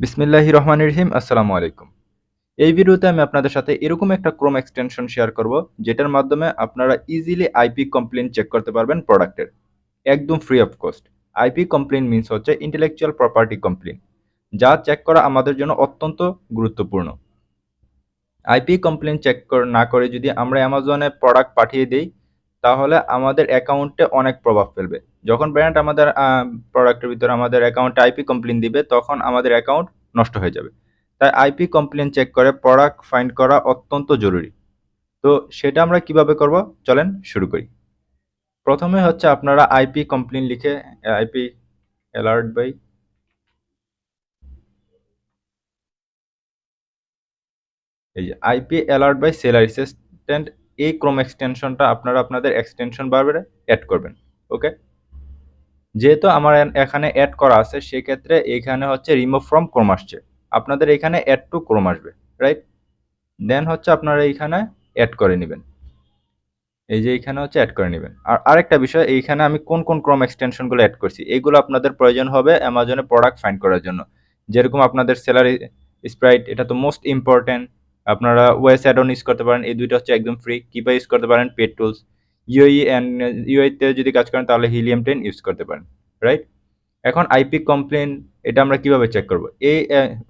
বিসমিল্লাহির রহমানির রহিম। আসসালামু আলাইকুম। এই ভিডিওতে আমি আপনাদের সাথে এরকম একটা ক্রোম এক্সটেনশন শেয়ার করব, যেটার মাধ্যমে আপনারা ইজিলি আইপি কমপ্লেইন চেক করতে পারবেন প্রোডাক্টের, একদম free of cost. IP complain means হচ্ছে ইন্টেলেকচুয়াল প্রপার্টি কমপ্লেইন, যা চেক করা আমাদের জন্য অত্যন্ত গুরুত্বপূর্ণ। আইপি কমপ্লেইন চেক না করে যদি আমরা অ্যামাজনে প্রোডাক্ট পাঠিয়ে দেই, তাহলে আমাদের অ্যাকাউন্টে অনেক প্রভাব ফেলবে। যখন ব্র্যান্ড আমাদের প্রোডাক্টের ভিতরে আমাদের অ্যাকাউন্টে আইপি কমপ্লেইন দিবে, তখন আমাদের অ্যাকাউন্ট নষ্ট হয়ে যাবে। তাই আইপি কমপ্লেইন চেক করে প্রোডাক্ট ফাইন্ড করা অত্যন্ত জরুরি। তো সেটা আমরা কিভাবে করব, চলেন শুরু করি। প্রথমে হচ্ছে আপনারা আইপি কমপ্লেইন লিখে আইপি অ্যালার্ট বাই, এই যে IP alert by seller assistant, এই ক্রোম এক্সটেনশনটা আপনারা আপনাদের এক্সটেনশন বারে অ্যাড করবেন। ওকে, যেহেতু আমার এখানে অ্যাড করা আছে, সেক্ষেত্রে এখানে হচ্ছে রিমুভ ফ্রম ক্রোম আসছে, আপনাদের এখানে অ্যাড টু ক্রোম আসবে, রাইট? দেন হচ্ছে আপনারা এইখানে অ্যাড করে নেবেন, এই যে এইখানে হচ্ছে অ্যাড করে নেবেন। আর আরেকটা বিষয়, এইখানে আমি কোন কোন ক্রোম এক্সটেনশনগুলো অ্যাড করছি, এইগুলো আপনাদের প্রয়োজন হবে অ্যামাজনে প্রোডাক্ট ফাইন্ড করার জন্য। যেরকম আপনাদের সেলারি স্প্রাইট, এটা তো মোস্ট ইম্পর্টেন্ট। আপনারা ওয়েস অ্যাড অন ইউজ করতে পারেন, এই দুইটা হচ্ছে একদম ফ্রি। কিপা ইউজ করতে পারেন, পেড টুলস। ইউআইতে যদি কাজ করেন তাহলে হিলিয়াম 10 ইউজ করতে পারেন, রাইট? এখন আইপি কমপ্লেন, এটা আমরা কিভাবে চেক করব? এই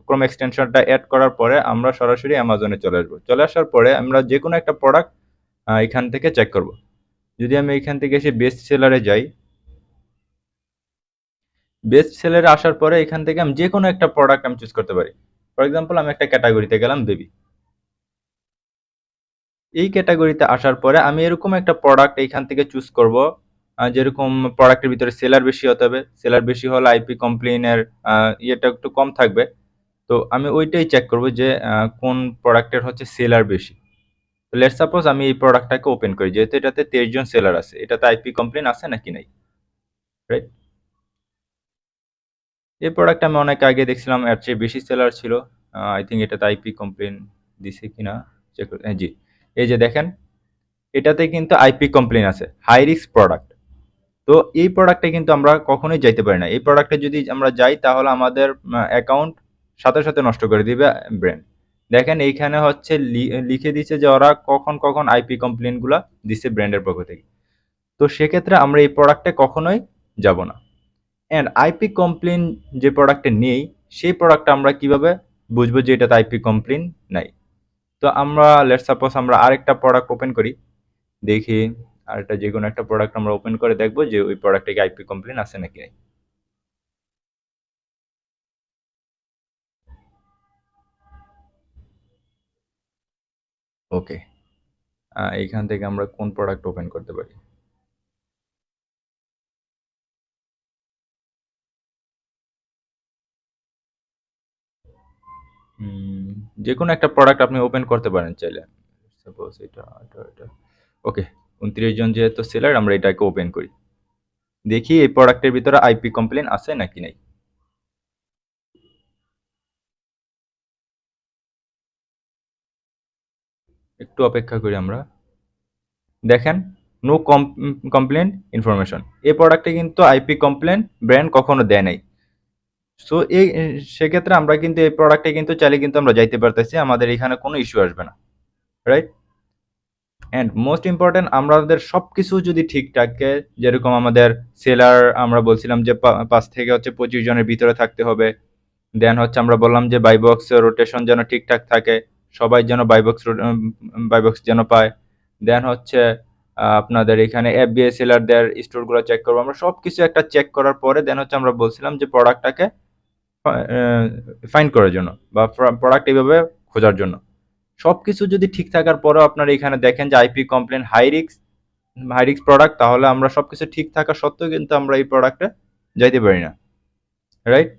ক্রোম এক্সটেনশনটা অ্যাড করার পরে আমরা সরাসরি অ্যামাজনে চলে আসবো। চলে আসার পরে আমরা যে কোনো একটা প্রোডাক্ট এখান থেকে চেক করব। যদি আমি এখান থেকে এসে বেস্ট সেলারে যাই, বেস্ট সেলারে আসার পরে এখান থেকে আমি যে কোনো একটা প্রোডাক্ট আমি চুজ করতে পারি। ফর এক্সাম্পল, আমি একটা ক্যাটাগরিতে গেলাম, বেবি। এই ক্যাটাগরিতে আসার পরে আমি এরকম একটা প্রোডাক্ট এইখান থেকে চুজ করব, যেরকম প্রোডাক্টের ভিতরে সেলার বেশি হতে হবে। সেলার বেশি হলে আইপি কমপ্লেইনের ইয়েটা একটু কম থাকবে। তো আমি ওইটাই চেক করব যে কোন প্রোডাক্টের হচ্ছে সেলার বেশি। তো লেটস সাপোজ আমি এই প্রোডাক্টটাকে ওপেন করি, যেহেতু এটাতে 23 জন সেলার আছে, এটাতে আইপি কমপ্লেইন আছে নাকি নাই, রাইট? এই প্রোডাক্ট আমি অনেক আগে দেখছিলাম, এর চেয়ে বেশি সেলার ছিল। আই থিঙ্ক এটাতে আইপি কমপ্লেইন দিছে কিনা চেক, জি। এই যে দেখেন, এটাতে কিন্তু আইপি কমপ্লেইন আছে, হাই রিস্ক প্রোডাক্ট। তো এই প্রোডাক্টে কিন্তু আমরা কখনোই যাইতে পারি না। এই প্রোডাক্টে যদি আমরা যাই, তাহলে আমাদের অ্যাকাউন্ট সাথে সাথে নষ্ট করে দিবে ব্র্যান্ড। দেখেন এইখানে হচ্ছে লিখে দিচ্ছে যে ওরা কখন কখন আইপি কমপ্লেইনগুলো দিচ্ছে ব্র্যান্ডের পক্ষ থেকে। তো সেক্ষেত্রে আমরা এই প্রোডাক্টে কখনোই যাব না। অ্যান্ড আইপি কমপ্লেইন যে প্রোডাক্টে নেই, সেই প্রোডাক্টটা আমরা কিভাবে বুঝবো যে এটাতে আইপি কমপ্লেইন নাই? তো আমরা লেটস সাপোজ আমরা আরেকটা প্রোডাক্ট ওপেন করি, দেখি আরেকটা যে কোনো একটা প্রোডাক্ট আমরা ওপেন করে দেখবো যে ওই প্রোডাক্টে কি আইপি কমপ্লেইন আছে নাকি নাই। ওকে, এইখান থেকে আমরা কোন প্রোডাক্ট ওপেন করতে পারি? যে কোনো একটা প্রোডাক্ট আপনি ওপেন করতে পারেন চাইলে। সাপোজ এটা ওকে, 29 জন যেহেতু সেলার, আমরা এটাকে ওপেন করি, দেখি এই প্রোডাক্টের ভিতরে আইপি কমপ্লেইন আছে নাকি নাই। একটু অপেক্ষা করি আমরা। দেখেন, নো কমপ্লেন ইনফরমেশন, এই প্রোডাক্টে কিন্তু আইপি কমপ্লেন ব্র্যান্ড কখনো দেয় নাই। সো এই সেক্ষেত্রে আমরা কিন্তু এই প্রোডাক্টে কিন্তু চাইলে কিন্তু আমরা যাইতে পারতেছি, আমাদের এখানে কোনো ইস্যু আসবে না, রাইট? অ্যান্ড মোস্ট ইম্পর্টেন্ট, আমাদের সব কিছু যদি ঠিক থাকে, যেরকম আমাদের সেলার আমরা বলছিলাম যে 5 থেকে হচ্ছে 25 জনের ভিতরে থাকতে হবে। দেন হচ্ছে আমরা বললাম যে বাইবক্স রোটেশন যেন ঠিকঠাক থাকে, সবাই যেন বাইবক্স যেন পায়। দেন হচ্ছে আপনাদের এখানে এফবিআই সেলারদের স্টোরগুলো চেক করবো আমরা, সব কিছু একটা চেক করার পরে দেন হচ্ছে আমরা বলছিলাম যে প্রোডাক্টটাকে ফাইন্ড করার জন্য বা প্রোডাক্ট এইভাবে খোঁজার জন্য। সবকিছু যদি ঠিক থাকার পরেও আপনারা এখানে দেখেন যে IP complain high risk product, তাহলে আমরা সবকিছু ঠিক থাকা সত্ত্বেও কিন্তু আমরা এই প্রোডাক্টে যাইতে পারি না, রাইট?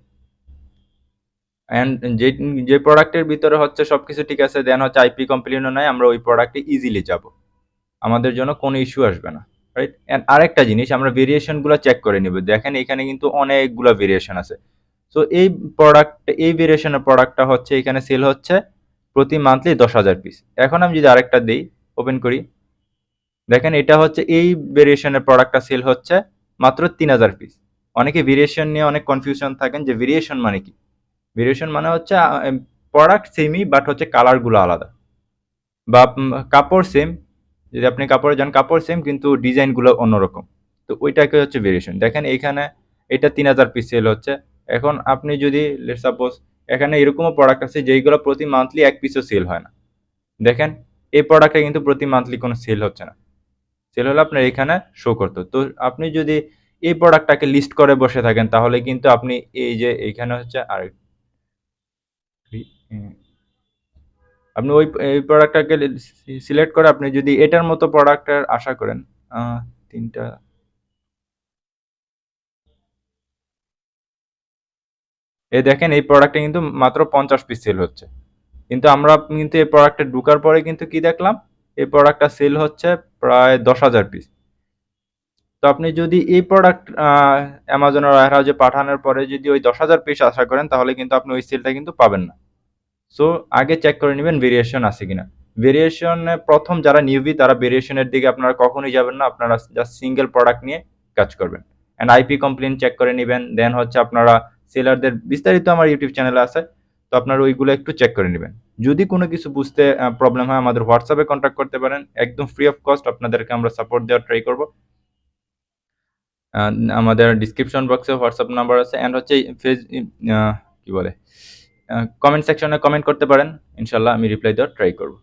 অ্যান্ড যে যে প্রোডাক্টের ভিতরে হচ্ছে সবকিছু ঠিক আছে, দেন হচ্ছে আইপি কমপ্লেনও নাই, আমরা ওই প্রোডাক্টে ইজিলি যাব, আমাদের জন্য কোনো ইস্যু আসবে না, রাইট? অ্যান্ড আরেকটা জিনিস, আমরা ভেরিয়েশনগুলো চেক করে নিব। দেখেন এখানে কিন্তু অনেকগুলো ভেরিয়েশন আছে। সো এই এই ভেরিয়েশনের প্রোডাক্টটা হচ্ছে এখানে সেল হচ্ছে প্রতি মান্থলি 10,000 পিস। এখন আমি যদি আরেকটা দিই, ওপেন করি, দেখেন এটা হচ্ছে এই ভেরিয়েশনের প্রোডাক্টটা সেল হচ্ছে মাত্র 3,000 পিস। অনেকে ভেরিয়েশন নিয়ে অনেক কনফিউশন থাকেন যে ভেরিয়েশন মানে কি। ভেরিয়েশন মানে হচ্ছে প্রোডাক্ট সেমই বাট হচ্ছে কালারগুলো আলাদা, বা কাপড় সেম, যদি আপনি কাপড়ে যান কাপড় সেম কিন্তু ডিজাইনগুলো অন্যরকম, তো ওইটাকে হচ্ছে ভেরিয়েশন। দেখেন এইখানে এটা 3000 পিস সেল হচ্ছে। এখন আপনি যদি সাপোজ এখানে এরকমও প্রোডাক্ট আছে যেইগুলো প্রতি মান্থলি এক পিসও সেল হয় না। দেখেন এই প্রোডাক্টটা কিন্তু প্রতি মান্থলি কোনো সেল হচ্ছে না, সেল হলে আপনার এখানে শো করতো। তো আপনি যদি এই প্রোডাক্টটাকে লিস্ট করে বসে থাকেন তাহলে কিন্তু আপনি এই যে এইখানে হচ্ছে আর আপনি ওই এই প্রোডাক্টটাকে সিলেক্ট করে আপনি যদি এটার মতো প্রোডাক্টের আশা করেন, তিনটা এই দেখেন এই প্রোডাক্টটা কিন্তু মাত্র 50 পিস সেল হচ্ছে, কিন্তু আমরা কিন্তু এই প্রোডাক্টে ঢুকার পরে কিন্তু কি দেখলাম, এই প্রোডাক্টটা সেল হচ্ছে প্রায় 10,000 পিস। তো আপনি যদি এই প্রোডাক্ট অ্যামাজনের ওয়্যার হাউসে পাঠানোর পরে যদি ওই 10,000 পিস আশা করেন তাহলে কিন্তু আপনি ওই সেলটা কিন্তু পাবেন না। সো আগে চেক করে নেবেন ভেরিয়েশন আছে কিনা। ভেরিয়েশনে প্রথম যারা নিউবি তারা ভেরিয়েশনের দিকে আপনারা কখনোই যাবেন না, আপনারা জাস্ট সিঙ্গেল প্রোডাক্ট নিয়ে কাজ করবেন। অ্যান্ড আইপি কমপ্লেন চেক করে নেবেন, দেন হচ্ছে আপনারা সেলারদের বিস্তারিত আমার ইউটিউব চ্যানেলে আছে, তো আপনারা ওইগুলো একটু চেক করে নেবেন। যদি কোনো কিছু বুঝতে প্রবলেম হয় আমাদের হোয়াটসঅ্যাপে কন্ট্যাক্ট করতে পারেন, একদম ফ্রি অফ কস্ট আপনাদেরকে আমরা সাপোর্ট দেওয়ার ট্রাই করব। আমাদের ডিসক্রিপশন বক্সে হোয়াটসঅ্যাপ নাম্বার আছে, অ্যান্ড হচ্ছে কি বলে কমেন্ট সেকশনে কমেন্ট করতে পারেন, ইনশাল্লাহ আমি রিপ্লাই দেওয়ার ট্রাই করব।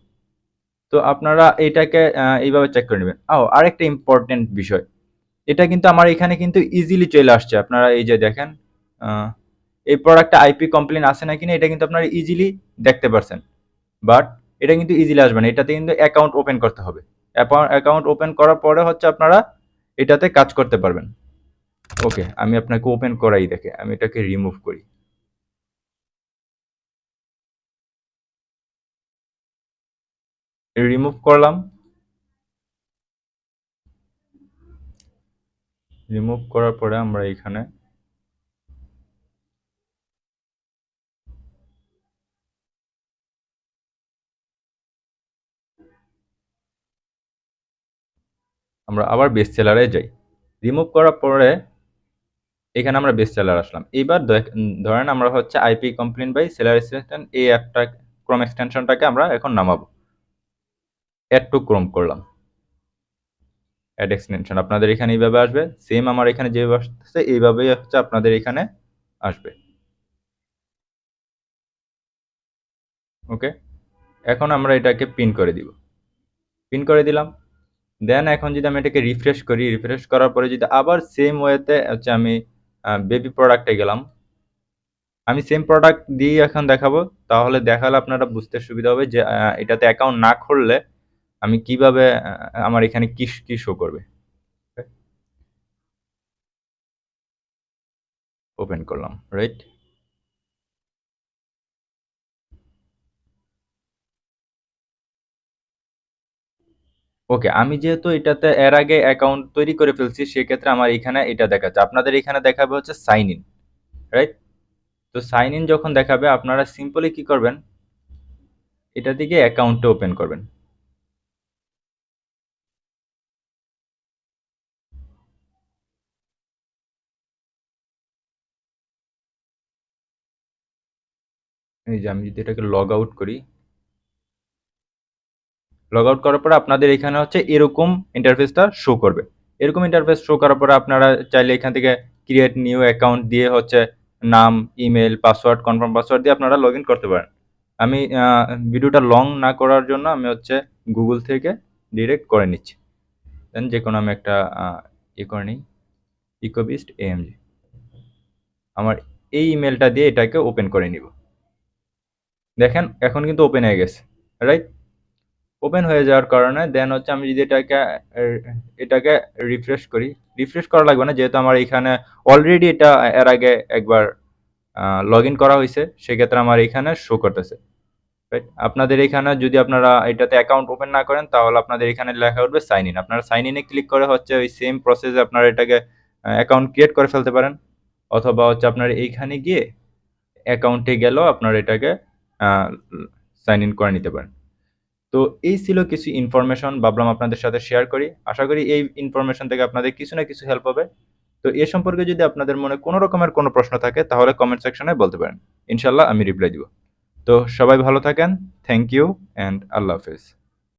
তো আপনারা এইটাকে এইভাবে চেক করে নেবেন। আরেকটা ইম্পর্টেন্ট বিষয়, এটা কিন্তু আমার এখানে কিন্তু ইজিলি চলে আসছে। আপনারা এই যে দেখেন এই প্রোডাক্টটা আইপি কমপ্লেন আছে নাকি না এটা কিন্তু আপনারা ইজিলি দেখতে পারছেন, বাট এটা কিন্তু ইজিলি আসবে না, এটাতে কিন্তু অ্যাকাউন্ট ওপেন করতে হবে। অ্যাকাউন্ট ওপেন করার পরে হচ্ছে আপনারা এটাতে কাজ করতে পারবেন। ওকে, আমি আপনাকে ওপেন করাই দেখে আমি এটাকে রিমুভ করি। রিমুভ করলাম, রিমুভ করার পরে আমরা এখানে আমরা আবার বেস্ট সেলারে যাই। রিমুভ করার পরে এখানে আমরা বেস্ট সেলার আসলাম। এবার ধরেন আমরা হচ্ছে IP complain by seller assistant এই অ্যাপটা ক্রোম এক্সটেনশনটাকে আমরা এখন নামাবো। অ্যাড টু ক্রোম করলাম, অ্যাড এক্সটেনশন আপনাদের এখানে এইভাবে আসবে, সেম আমার এখানে যেভাবে আসছে এইভাবেই হচ্ছে আপনাদের এখানে আসবে। ওকে, এখন আমরা এটাকে পিন করে দিব, পিন করে দিলাম। দেন এখন যদি আমি এটাকে রিফ্রেশ করি, রিফ্রেশ করার পরে যদি আবার সেম ওয়েতে হচ্ছে আমি বেবি প্রোডাক্টে গেলাম, আমি সেম প্রোডাক্ট দিয়ে এখন দেখাবো, তাহলে দেখালে আপনারা বুঝতে সুবিধা হবে যে এটাতে অ্যাকাউন্ট না খুললে আমি কিভাবে আমার এখানে কি কি শো করবে। ওপেন করলাম, রাইট। ওকে, আমি যেহেতু এটাতে এর আগে অ্যাকাউন্ট তৈরি করে ফেলছি সেক্ষেত্রে আমার এখানে এটা দেখাচ্ছে, আপনাদের এখানে দেখাবে হচ্ছে সাইন ইন, রাইট। তো সাইন ইন যখন দেখাবে আপনারা সিম্পলি কি করবেন, এটা থেকে অ্যাকাউন্টটা ওপেন করবেন। এই যে আমি যদি এটাকে লগ আউট করি, লগ আউট করার পরে আপনাদের এখানে হচ্ছে এরকম ইন্টারফেসটা শো করবে। এরকম ইন্টারফেস শো করার পরে আপনারা চাইলে এখান থেকে ক্রিয়েট নিউ অ্যাকাউন্ট দিয়ে হচ্ছে নাম, ইমেল, পাসওয়ার্ড, কনফার্ম পাসওয়ার্ড দিয়ে আপনারা লগ ইন করতে পারেন। আমি ভিডিওটা লং না করার জন্য আমি হচ্ছে গুগল থেকে ডিরেক্ট করে নিচ্ছি। দেন যে কোনো আমি একটা করে নিই, ইকোবিস্ট এএমজি, আমার এই ইমেলটা দিয়ে এটাকে ওপেন করে নিব। দেখেন এখন কিন্তু ওপেন হয়ে গেছে, রাইট। ওপেন হয়ে যাওয়ার কারণে দেন হচ্ছে আমি যদি এটাকে রিফ্রেশ করি, রিফ্রেশ করা লাগবে না যেহেতু আমার এখানে অলরেডি এটা এর আগে একবার লগ ইন করা হয়েছে, সেক্ষেত্রে আমার এখানে শো করতেছে, রাইট। আপনাদের এখানে যদি আপনারা এটাতে অ্যাকাউন্ট ওপেন না করেন তাহলে আপনাদের এখানে লেখা উঠবে সাইন ইন, আপনারা সাইন ইনে ক্লিক করে হচ্ছে ওই সেম প্রসেসে আপনারা এটাকে অ্যাকাউন্ট ক্রিয়েট করে ফেলতে পারেন, অথবা হচ্ছে আপনার এইখানে গিয়ে অ্যাকাউন্টে গেলেও আপনারা এটাকে সাইন ইন করে নিতে পারেন। তো এই ছিল কিছু ইনফরমেশন, ভাবলাম আপনাদের সাথে শেয়ার করি। আশা করি এই ইনফরমেশন থেকে আপনাদের কিছু না কিছু হেল্প হবে। তো এ সম্পর্কে যদি আপনাদের মনে কোনো রকমের কোনো প্রশ্ন থাকে তাহলে কমেন্ট সেকশনে বলতে পারেন। ইনশাল্লাহ আমি রিপ্লাই দিব। তো সবাই ভালো থাকেন, থ্যাংক ইউ অ্যান্ড আল্লাহ হাফেজ।